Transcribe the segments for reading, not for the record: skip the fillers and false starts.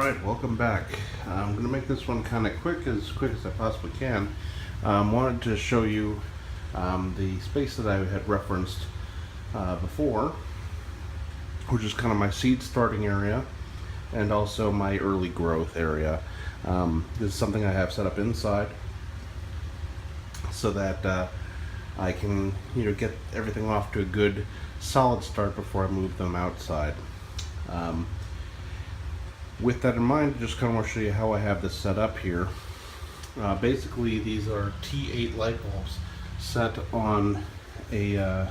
Alright, welcome back. I'm going to make this one kind of quick as I possibly can. Wanted to show you the space that I had referenced before, which is kind of my seed starting area and also my early growth area. This is something I have set up inside so that I can get everything off to a good solid start before I move them outside. With that in mind, I just kind of want to show you how I have this set up here. Basically, these are T8 light bulbs set on a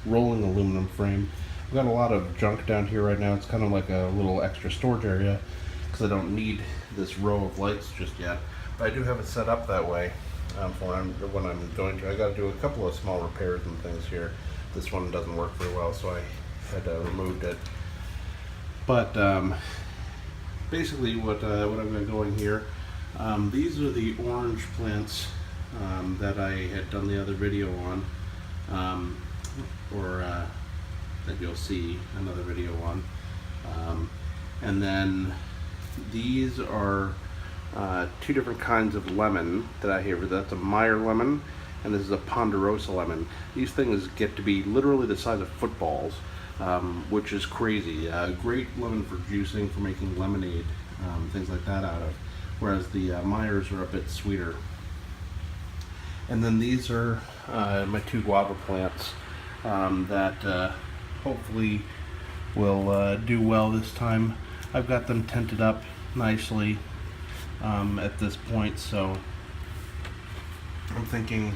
rolling aluminum frame. I've got a lot of junk down here right now. It's kind of like a little extra storage area because I don't need this row of lights just yet. But I do have it set up that way for when I'm going to. I got to do a couple of small repairs and things here. This one doesn't work very well, so I had removed it. But basically what I'm going to go in here, these are the orange plants that I had done the other video on, that you'll see another video on. And then these are two different kinds of lemon that I have. That's a Meyer lemon, and this is a Ponderosa lemon. These things get to be literally the size of footballs. Which is crazy. Great lemon for juicing, for making lemonade, things like that out of, whereas the Meyers are a bit sweeter. And then these are my two guava plants that hopefully will do well this time. I've got them tented up nicely at this point, so I'm thinking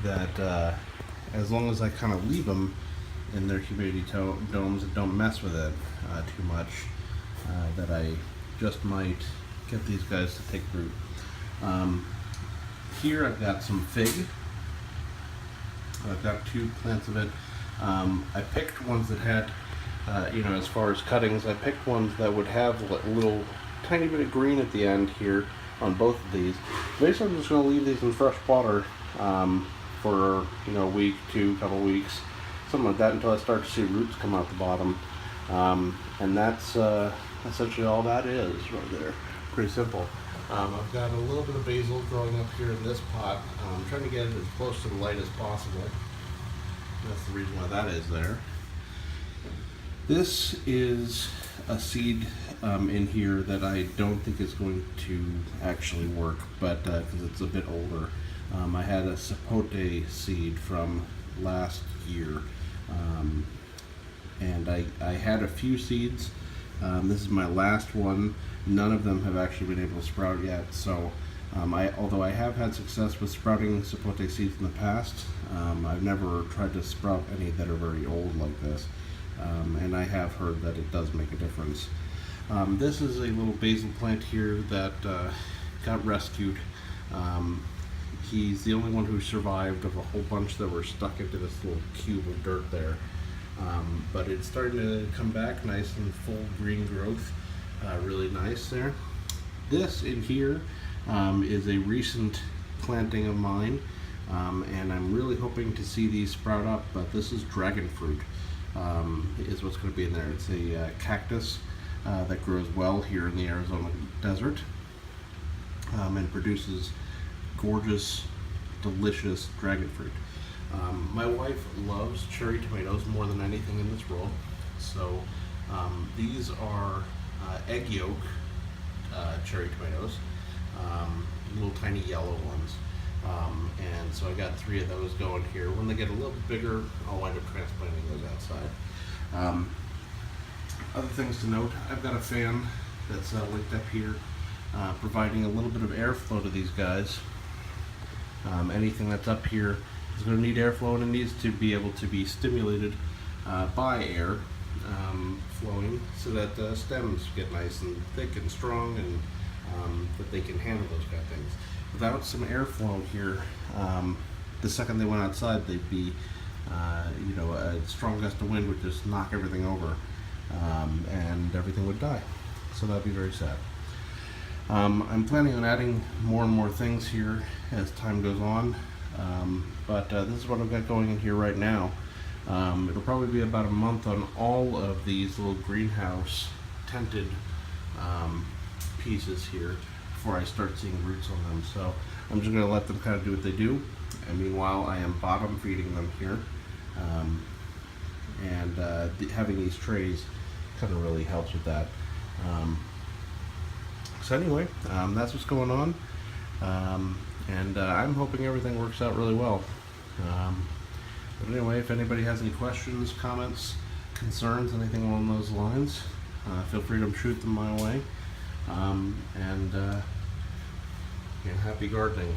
that as long as I kind of leave them in their humidity domes and don't mess with it too much, that I just might get these guys to take root. Here I've got some fig. I've got two plants of it. I picked ones that had, as far as cuttings, I picked ones that would have a little tiny bit of green at the end here on both of these. Basically, I'm just going to leave these in fresh water for a week, couple weeks, something like that, until I start to see roots come out the bottom. And that's essentially all that is right there. Pretty simple. I've got a little bit of basil growing up here in this pot. I'm trying to get it as close to the light as possible. That's the reason why that is there. This is a seed in here that I don't think is going to actually work, but because it's a bit older. I had a sapote seed from last year, and I had a few seeds. This is my last one. None of them have actually been able to sprout yet, so although I have had success with sprouting sapote seeds in the past, I've never tried to sprout any that are very old like this, and I have heard that it does make a difference. This is a little basil plant here that got rescued. He's the only one who survived of a whole bunch that were stuck into this little cube of dirt there. But it's starting to come back nice and full green growth. Really nice there. This in here is a recent planting of mine, and I'm really hoping to see these sprout up, but this is dragon fruit is what's going to be in there. It's a cactus that grows well here in the Arizona desert and produces gorgeous, delicious dragon fruit. My wife loves cherry tomatoes more than anything in this world, so these are egg yolk cherry tomatoes, little tiny yellow ones, and so I got 3 of those going here. When they get a little bigger, I'll wind up transplanting those outside. Other things to note, I've got a fan that's linked up here, providing a little bit of airflow to these guys. Anything that's up here is going to need airflow, and it needs to be able to be stimulated by air flowing so that the stems get nice and thick and strong, and that they can handle those kind of things. Without some airflow here, the second they went outside, they'd be, a strong gust of wind would just knock everything over, and everything would die. So that'd be very sad. I'm planning on adding more and more things here as time goes on, but this is what I've got going in here right now. It'll probably be about a month on all of these little greenhouse tented pieces here before I start seeing roots on them. So I'm just going to let them kind of do what they do, and meanwhile I am bottom feeding them here. Having these trays kind of really helps with that. So anyway, that's what's going on, I'm hoping everything works out really well. But anyway, if anybody has any questions, comments, concerns, anything along those lines, feel free to shoot them my way. Happy gardening.